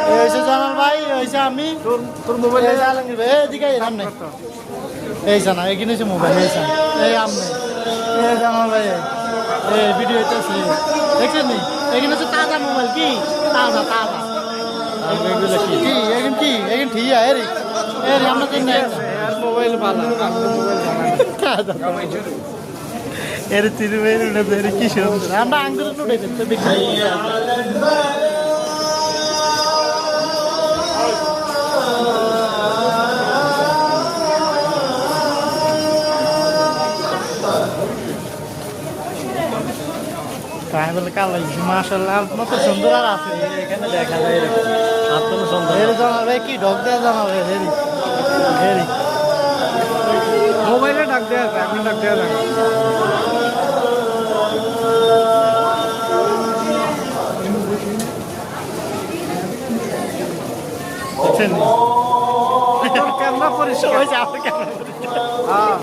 হয়েছে জানাল ভাই হয়েছে আমি তোর মোবাইল এদিকে এলাম নাই এই জানা এখানে হচ্ছে মোবাইল এই জানা এই আমনে এই জানাল ভাই এই ভিডিও হইতেছে দেখছেন নি এখানে হচ্ছে তাজা মোবাইল কি তাজা তাজা কি এখন কি এখন ঠিক আছে এরি আমরা তো মোবাইল ভালো তাজা এর তিরুবের উঠে কি সুন্দর আমরা আঙ্গুর উঠে দিতে বিক্রি তাই বলে কালো মাশাআল্লাহ মত সুন্দর আর আছে এখানে দেখা যায় এরকম আপনার সুন্দর এর জানাবে কি ডগ দেয়া জানাবে হেরি হেরি মোবাইলে ডাক দেয়া যায় আপনি ডাক দেয়া যায় ক্যামেরা পরিষ্কার হয়েছে আপনার ক্যামেরা হ্যাঁ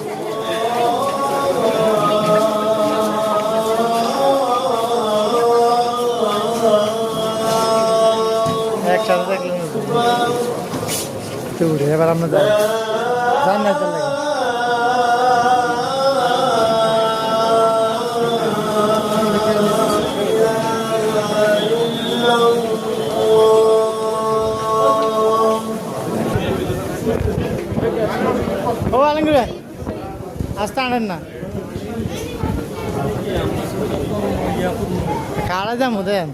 একসাথে দেখলেন তো উঠে এবার আমরা যাই যান না চলে ও আলমগীর ভাই আসতে আনেন না কারা যাবো দেন